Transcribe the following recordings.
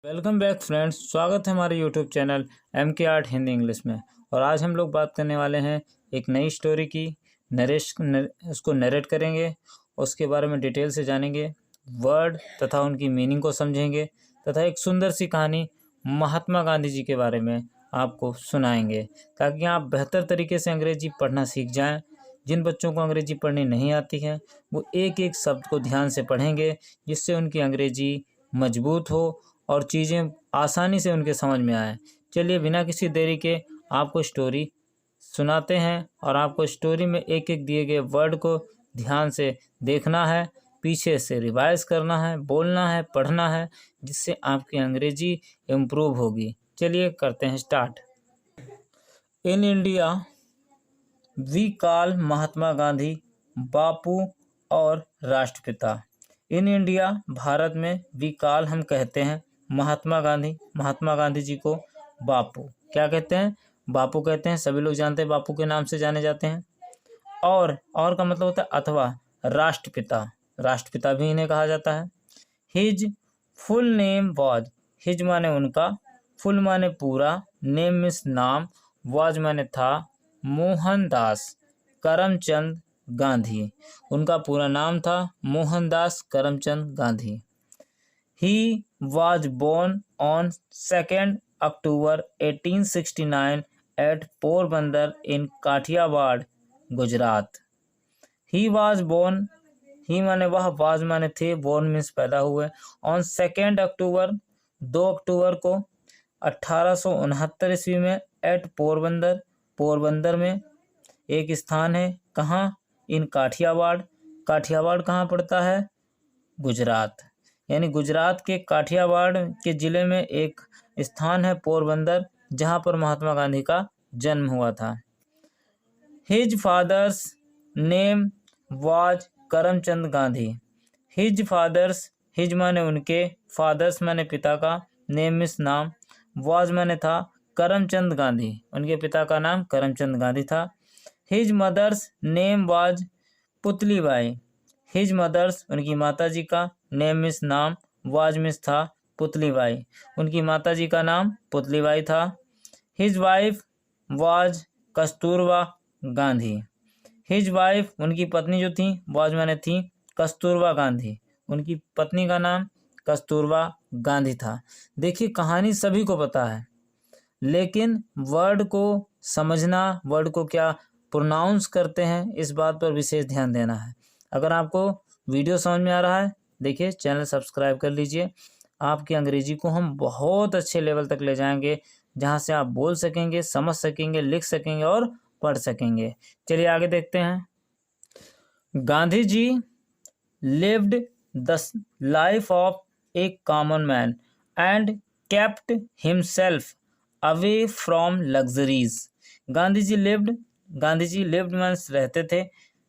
Welcome back friends, स्वागत है हमारे YouTube channel MK art Hindi English में। और आज हम लोग बात करने वाले हैं एक नई स्टोरी की। उसको नरेट करेंगे, उसके बारे में डिटेल से जानेंगे, वर्ड तथा उनकी मीनिंग को समझेंगे तथा एक सुंदर सी कहानी महात्मा गांधी जी के बारे में आपको सुनाएंगे, ताकि आप बेहतर तरीके से अंग्रेजी पढ़ना सीख जाएं। जिन बच्चों को अंग्रेजी पढ़नी नहीं आती है वो एक एक शब्द को ध्यान से पढ़ेंगे, जिससे उनकी अंग्रेजी मजबूत हो और चीज़ें आसानी से उनके समझ में आए। चलिए बिना किसी देरी के आपको स्टोरी सुनाते हैं, और आपको स्टोरी में एक एक दिए गए वर्ड को ध्यान से देखना है, पीछे से रिवाइज करना है, बोलना है, पढ़ना है, जिससे आपकी अंग्रेजी इम्प्रूव होगी। चलिए करते हैं start. In India we call Mahatma Gandhi Bapu और राष्ट्रपिता। इन इंडिया भारत में वी कॉल हम कहते हैं महात्मा गांधी जी को बापू। क्या कहते हैं? बापू कहते हैं। सभी लोग जानते हैं बापू के नाम से जाने जाते हैं। और का मतलब होता है अथवा। राष्ट्रपिता भी इन्हें कहा जाता है। His full name was, his माने उनका, फुल माने पूरा, नेम मीन्स नाम, वाज माने था, मोहनदास करमचंद गांधी। उनका पूरा नाम था Mohandas Karamchand Gandhi. He was born on 2nd October 1869 at Porbandar in Kathiawar, Gujarat. He was born, ही माने वह, was माने थे, born मीन्स पैदा हुए, on 2nd October 2 अक्टूबर को 1869 ईस्वी में, at पोरबंदर, पोरबंदर में एक स्थान है। कहाँ? इन काठियावाड़। काठियावाड़ कहाँ पड़ता है? गुजरात। यानी गुजरात के काठियावाड़ के ज़िले में एक स्थान है पोरबंदर, जहाँ पर महात्मा गांधी का जन्म हुआ था। His father's name was Karamchand Gandhi. His father's, his माने उनके, फादर्स माने पिता का, नेम मीन्स नाम, वाज माने था, करमचंद गांधी, उनके पिता का नाम करमचंद गांधी था। His mother's name was Putlibai. His mother's, उनकी माता जी का, नेम मीन्स नाम, वाज मीन्स था, पुतलीबाई, उनकी माता जी का नाम पुतलीबाई था। His wife was Kasturba Gandhi. His wife, उनकी पत्नी जो थी, वाज माने थी, कस्तूरबा गांधी, उनकी पत्नी का नाम कस्तूरबा गांधी था। देखिए कहानी सभी को पता है, लेकिन वर्ड को समझना, वर्ड को क्या प्रोनाउंस करते हैं, इस बात पर विशेष ध्यान देना है। अगर आपको वीडियो समझ में आ रहा है, देखिए चैनल सब्सक्राइब कर लीजिए। आपकी अंग्रेजी को हम बहुत अच्छे लेवल तक ले जाएंगे, जहां से आप बोल सकेंगे, समझ सकेंगे, लिख सकेंगे और पढ़ सकेंगे। चलिए आगे देखते हैं। Gandhi ji lived the life of a common man and kept himself away from luxuries. Gandhi ji lived means रहते थे,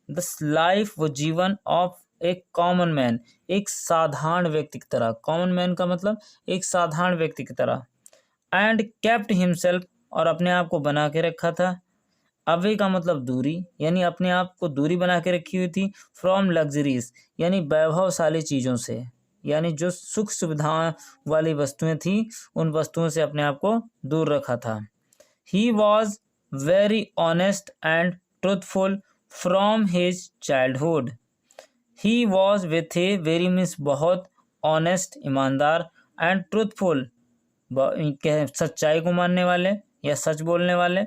द लाइफ वो जीवन ऑफ एक कॉमन मैन, एक साधारण व्यक्ति की तरह। कॉमन मैन का मतलब एक साधारण व्यक्ति की तरह। एंड केप्ट हिमसेल्फ, और अपने आप को बना के रखा था। अवे का मतलब दूरी, यानी अपने आप को दूरी बना के रखी हुई थी। फ्रॉम लग्जरीज, यानी वैभवशाली चीज़ों से, यानी जो सुख सुविधाओं वाली वस्तुएं थी, उन वस्तुओं से अपने आप को दूर रखा था। He was very honest and truthful from his childhood. He was with A, very means बहुत, ऑनेस्ट ईमानदार, एंड ट्रूथफुल सच्चाई को मानने वाले या सच बोलने वाले।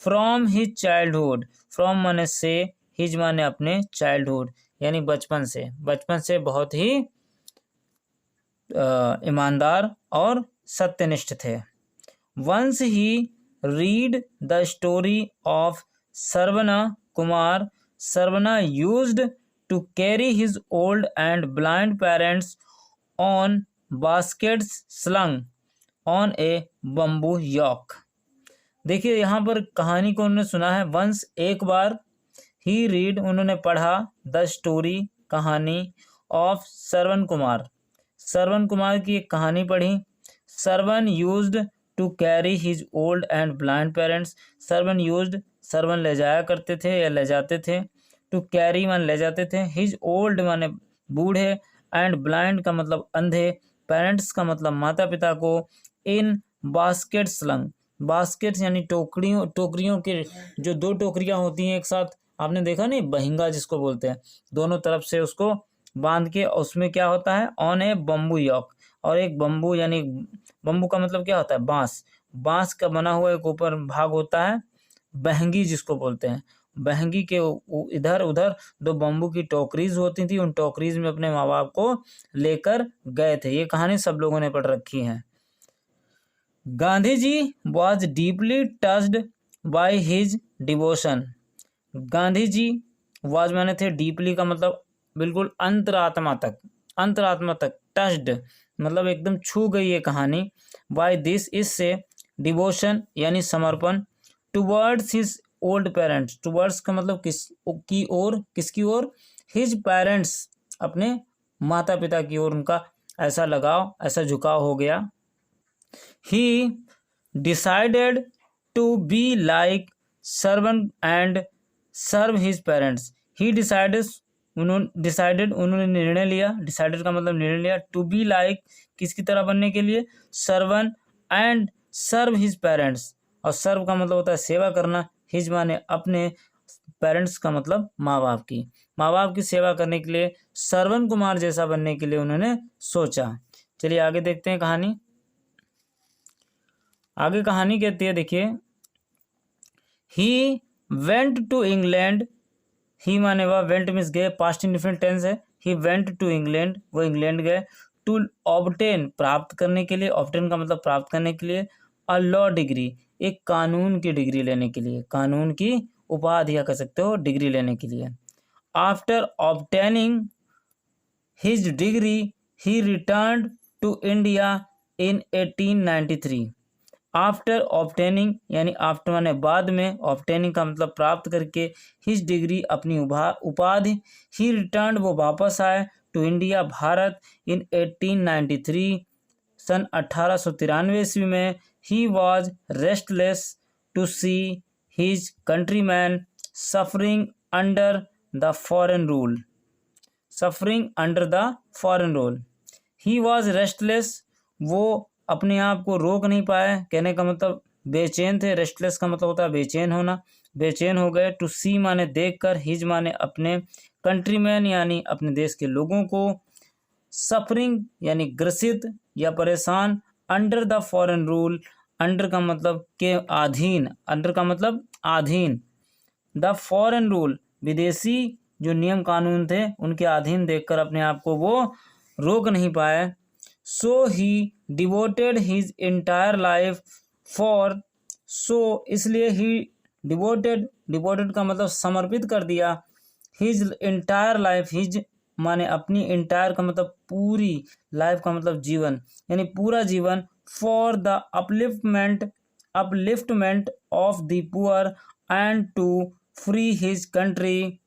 फ्रॉम हिज चाइल्डहुड, फ्रॉम माने से, हिज माने अपने, चाइल्डहुड यानी बचपन से बहुत ही ईमानदार और सत्यनिष्ठ थे। Once he read the story of Sarvana Kumar, Sarvana used to carry his old and blind parents on baskets slung on a bamboo yoke। देखिए यहाँ पर कहानी को उन्होंने सुना है। वंस एक बार, ही रीड उन्होंने पढ़ा, द स्टोरी कहानी, ऑफ सरवन कुमार की एक कहानी पढ़ी। Sarvan used to carry his old and blind parents, Sarvan ले जाया करते थे या ले जाते थे। टू कैरी मान ले जाते थे, हिज ओल्ड माने बूढ़े, एंड ब्लाइंड का मतलब अंधे, पेरेंट्स का मतलब माता पिता को, इन बास्केट स्लंग, बास्केट यानी टोकरियों के जो दो टोकरियां होती हैं एक साथ, आपने देखा नहीं, बहिंगा जिसको बोलते हैं, दोनों तरफ से उसको बांध के, उसमें क्या होता है, ऑन ए बम्बू यॉक, और एक बम्बू यानी बम्बू का मतलब क्या होता है, बांस, बांस का बना हुआ एक ऊपर भाग होता है, बहंगी जिसको बोलते हैं, बहंगी के इधर उधर दो बम्बू की टोकरीज होती थी, उन टोकरीज में अपने माँ बाप को लेकर गए थे। ये कहानी सब लोगों ने पढ़ रखी है। Gandhi ji was deeply touched by his devotion. Gandhi ji was माने थे, डीपली का मतलब बिल्कुल अंतरात्मा तक, अंतरात्मा तक, टच्ड मतलब एकदम छू गई ये कहानी, बाय दिस इससे, डिवोशन यानी समर्पण, towards his old parents, towards का मतलब किसकी ओर, किसकी ओर, हिज पेरेंट्स अपने माता पिता की ओर उनका ऐसा लगाव, ऐसा झुकाव हो गया। He decided to be like servant and serve his parents. He decided उन्होंने निर्णय लिया, डिसाइडेड का मतलब निर्णय लिया, टू बी लाइक किसकी तरह बनने के लिए, servant and serve his parents, और सर्व का मतलब होता है सेवा करना, हिज माने अपने, पेरेंट्स का मतलब माँ बाप की सेवा करने के लिए, श्रवण कुमार जैसा बनने के लिए उन्होंने सोचा। चलिए आगे देखते हैं कहानी। आगे कहानी कहती है, देखिए, ही वेंट टू इंग्लैंड, ही माने वह, वेंट मीन्स गए, पास्ट इंडिफिनिट टेंस है, ही वेंट टू इंग्लैंड, वो इंग्लैंड गए, टू ऑब्टेन प्राप्त करने के लिए, ऑब्टेन का मतलब प्राप्त करने के लिए, अ लॉ डिग्री एक कानून की डिग्री लेने के लिए, कानून की उपाधि या कह सकते हो डिग्री लेने के लिए। After obtaining his degree he returned to India in 1893। After obtaining यानी आफ्टर माने बाद में, ऑब्टेनिंग का मतलब प्राप्त करके, हिज डिग्री अपनी उपाधि, ही रिटर्न वो वापस आए, टू इंडिया भारत, इन 1893 सन 1893 ईस्वी में। He was restless to see his countryman suffering under the foreign rule, suffering under the foreign rule. He was restless, वो अपने आप को रोक नहीं पाए, कहने का मतलब बेचैन थे, रेस्टलेस का मतलब होता है बेचैन होना, बेचैन हो गए, टू सी माने देखकर, हिज माने अपने, कंट्रीमैन यानी अपने देश के लोगों को, सफरिंग यानी ग्रसित या परेशान, under the foreign rule, under का मतलब के अधीन, अंडर का मतलब अधीन, द फॉरेन रूल विदेशी जो नियम कानून थे उनके अधीन देखकर अपने आप को वो रोक नहीं पाए। So he devoted his entire life for, so इसलिए ही डिवोटेड, डिवोटेड का मतलब समर्पित कर दिया, हिज एंटायर लाइफ, हिज माने अपनी, एंटायर का मतलब पूरी, लाइफ का मतलब जीवन यानी पूरा जीवन, for the upliftment of the poor and to free his country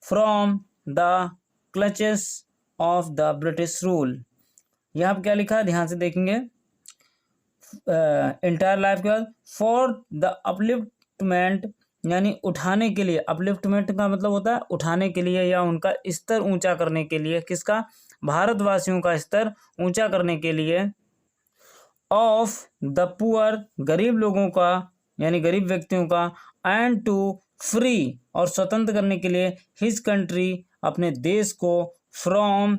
from the clutches of the British rule. यहाँ पर क्या लिखा है, ध्यान से देखेंगे, एंटायर लाइफ के बाद, फॉर द अपलिफ्टमेंट यानी उठाने के लिए, अपलिफ्टमेंट का मतलब होता है उठाने के लिए या उनका स्तर ऊंचा करने के लिए, किसका, भारतवासियों का स्तर ऊंचा करने के लिए, ऑफ द पुअर गरीब लोगों का यानी गरीब व्यक्तियों का, एंड टू फ्री और स्वतंत्र करने के लिए, हिज कंट्री अपने देश को, फ्रॉम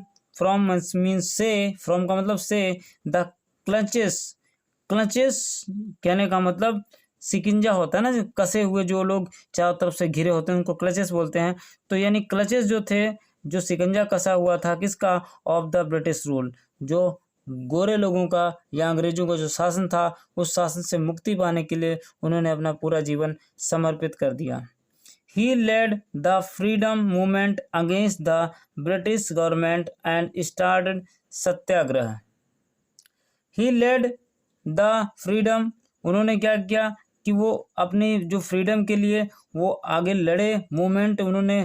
मीन्स से, फ्रॉम का मतलब से, द क्लचेस, क्लचेस कहने का मतलब सिकिंजा होता है ना, जो कसे हुए जो लोग चारों तरफ से घिरे होते हैं उनको क्लचेस बोलते हैं। तो यानी क्लचेस जो थे, जो सिकंजा कसा हुआ था किसका, ऑफ द ब्रिटिश रूल, जो गोरे लोगों का या अंग्रेजों का जो शासन था उस शासन से मुक्ति पाने के लिए उन्होंने अपना पूरा जीवन समर्पित कर दिया। He led the freedom movement against the British government and started satyagraha. He led the freedom, उन्होंने क्या किया कि वो अपनी जो फ्रीडम के लिए वो आगे लड़े, मूवमेंट उन्होंने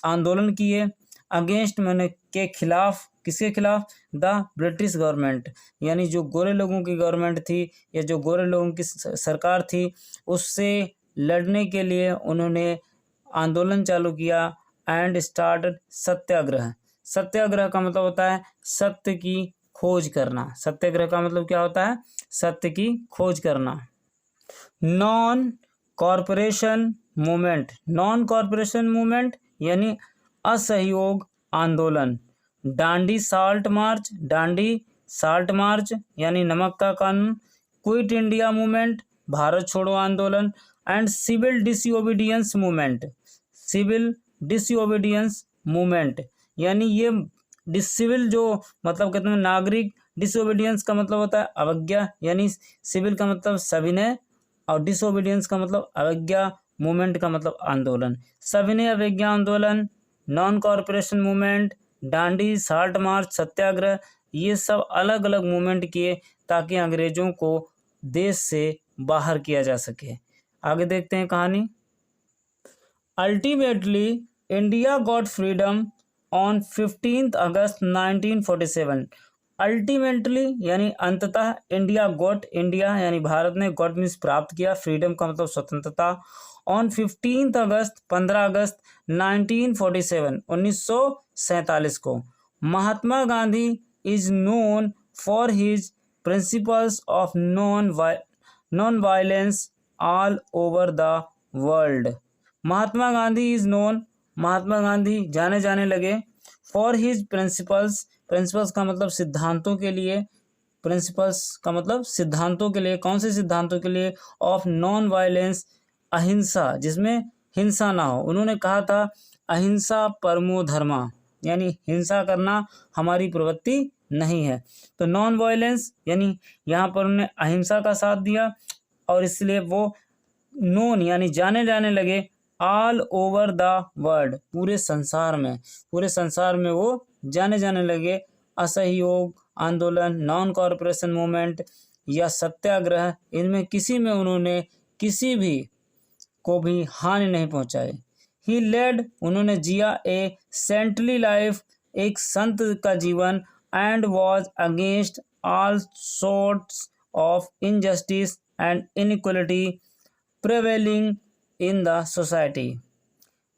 आंदोलन किए, अगेंस्ट मैंने के खिलाफ, किसके खिलाफ, द ब्रिटिश गवर्नमेंट यानी जो गोरे लोगों की गवर्नमेंट थी या जो गोरे लोगों की सरकार थी उससे लड़ने के लिए उन्होंने आंदोलन चालू किया, एंड स्टार्ट सत्याग्रह। सत्याग्रह का मतलब होता है सत्य की खोज करना। सत्याग्रह का मतलब क्या होता है? सत्य की खोज करना। Non corporation movement, non corporation movement यानी असहयोग आंदोलन। डांडी साल्ट मार्च, डांडी साल्ट मार्च यानी नमक का कानून। क्विट इंडिया मूवमेंट, भारत छोड़ो आंदोलन। And civil disobedience movement, civil disobedience movement यानी ये सिविल जो मतलब कहते हैं नागरिक, डिसोबीडियंस का मतलब होता है अवज्ञा, यानी सिविल का मतलब सविनय और डिसोबीडियंस का मतलब अवज्ञा, मूवमेंट का मतलब आंदोलन। सविनय अवज्ञा आंदोलन, नॉन कॉरपोरेशन मूवमेंट, डांडी साल्ट मार्च, सत्याग्रह, ये सब अलग अलग मूवमेंट किए ताकि अंग्रेजों को देश से बाहर किया जा सके। आगे देखते हैं कहानी। Ultimately India got freedom on 15 August 1947। Ultimately यानी अंततः, इंडिया गॉट, इंडिया यानी भारत ने, गॉट मीन्स प्राप्त किया, फ्रीडम का मतलब स्वतंत्रता। ऑन 15 अगस्त 15 अगस्त 1947 1947 को। Mahatma Gandhi is known for his principles of non violence all over the world. Mahatma Gandhi is known, Mahatma Gandhi जाने जाने लगे, फॉर हिज प्रिंसिपल्स, प्रिंसिपल्स का मतलब सिद्धांतों के लिए, प्रिंसिपल्स का मतलब सिद्धांतों के लिए। कौन से सिद्धांतों के लिए? ऑफ नॉन वायलेंस, अहिंसा, जिसमें हिंसा ना हो। उन्होंने कहा था अहिंसा परमो धर्मा, यानी हिंसा करना हमारी प्रवृत्ति नहीं है। तो नॉन वायलेंस यानी यहाँ पर उन्होंने अहिंसा का साथ दिया और इसलिए वो नोन यानी जाने जाने लगे ऑल ओवर द वर्ल्ड, पूरे संसार में, पूरे संसार में वो जाने जाने लगे। असहयोग आंदोलन, नॉन कॉरपोरेशन मूवमेंट या सत्याग्रह, इनमें किसी में उन्होंने किसी भी को भी हानि नहीं पहुंचाई। ही लेड, उन्होंने जिया ए सेंटली लाइफ, एक संत का जीवन। And was against all sorts of injustice and inequality prevailing in the society.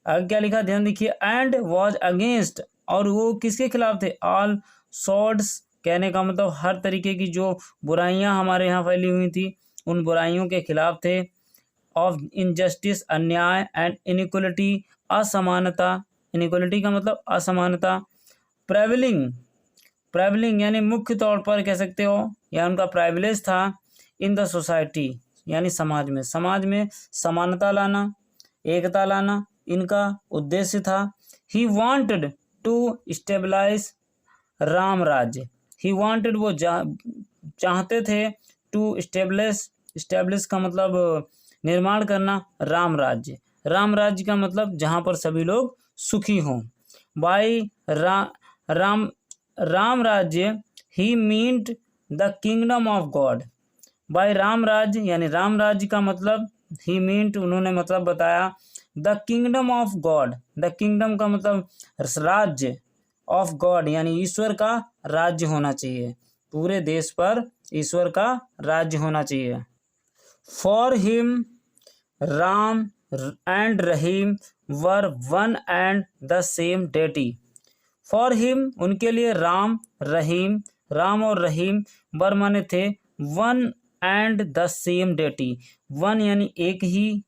आगे क्या लिखा, ध्यान देखिए। एंड वॉज अगेंस्ट, और वो किसके खिलाफ थे? ऑल सॉर्ट्स कहने का मतलब हर तरीके की जो बुराइयां हमारे यहाँ फैली हुई थी उन बुराइयों के खिलाफ थे। ऑफ इनजस्टिस, अन्याय, एंड इनइक्वलिटी, असमानता, इनइक्वलिटी का मतलब असमानता। प्रेवलिंग, प्रेवलिंग यानी मुख्य तौर पर कह सकते हो, या उनका प्राइविलेज था। इन द सोसाइटी यानी समाज में, समाज में समानता लाना, एकता लाना इनका उद्देश्य था। He wanted to stabilise Ram Rajya, he wanted वो चाहते थे, टू स्टेबलिश, स्टेब्लिश का मतलब निर्माण करना, राम राज्य, राम राज्य का मतलब जहाँ पर सभी लोग सुखी हों। By Ram Rajya he meant the kingdom of God. By Ram Rajya यानी राम राज्य का मतलब, ही मीन्ट उन्होंने मतलब बताया, the kingdom of God, the kingdom का मतलब राज्य, ऑफ गॉड यानी ईश्वर का राज्य होना चाहिए, पूरे देश पर ईश्वर का राज्य होना चाहिए। For him Ram and Rahim were one and the same deity. For him उनके लिए राम, रहीम, राम और रहीम वर माने थे, one and the same deity, one यानी एक ही,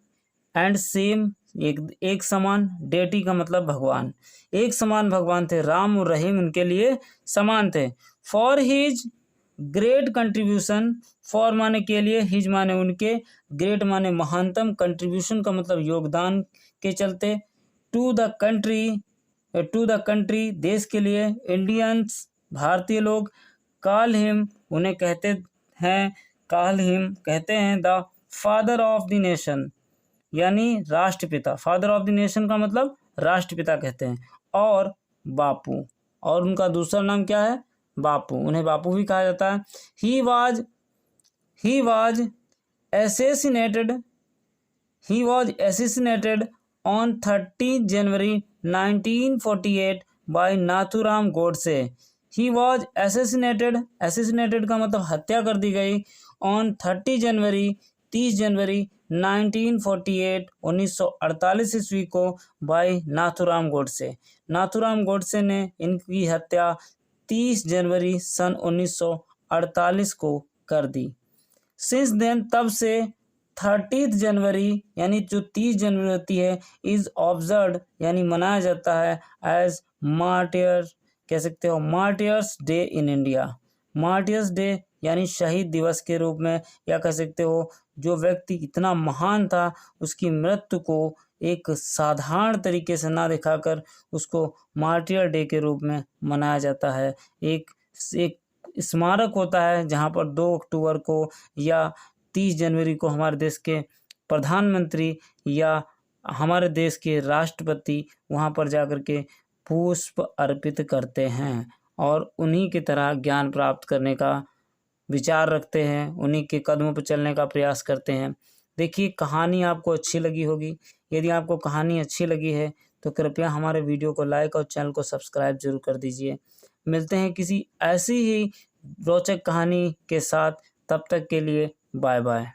एंड सेम एक समान, डेटी का मतलब भगवान, एक समान भगवान थे। राम और रहीम उनके लिए समान थे। For his great contribution, for माने के लिए, हिज माने उनके, ग्रेट माने महानतम, कंट्रीब्यूशन का मतलब योगदान के चलते, टू द कंट्री देश के लिए, इंडियंस भारतीय लोग, कॉल हिम उन्हें कहते हैं, कॉल हिम कहते हैं, the father of the nation यानी राष्ट्रपिता, फादर ऑफ द नेशन का मतलब राष्ट्रपिता कहते हैं, और बापू, और उनका दूसरा नाम क्या है? बापू, उन्हें बापू भी कहा जाता है। He was assassinated on 30 January 1948 by Nathuram Godse. He was assassinated का मतलब हत्या कर दी गई, ऑन 30 जनवरी 1948 1948 ईस्वी को, बाय नाथूराम गोडसे। नाथूराम गोडसे ने इनकी हत्या 30 जनवरी सन 1948 को कर दी। सिंस देन, तब से 30 जनवरी यानी जो 30 जनवरी होती है इज ऑब्जर्व यानी मनाया जाता है एज मार्टियर, कह सकते हो martyrs day in India. Martyrs day यानी शहीद दिवस के रूप में, या कह सकते हो जो व्यक्ति इतना महान था उसकी मृत्यु को एक साधारण तरीके से ना दिखाकर उसको मार्टियर डे के रूप में मनाया जाता है। एक स्मारक होता है जहाँ पर 2 अक्टूबर को या 30 जनवरी को हमारे देश के प्रधानमंत्री या हमारे देश के राष्ट्रपति वहाँ पर जाकर के पुष्प अर्पित करते हैं और उन्हीं की तरह ज्ञान प्राप्त करने का विचार रखते हैं, उन्हीं के कदमों पर चलने का प्रयास करते हैं। देखिए, कहानी आपको अच्छी लगी होगी। यदि आपको कहानी अच्छी लगी है तो कृपया हमारे वीडियो को लाइक और चैनल को सब्सक्राइब जरूर कर दीजिए। मिलते हैं किसी ऐसी ही रोचक कहानी के साथ, तब तक के लिए बाय बाय।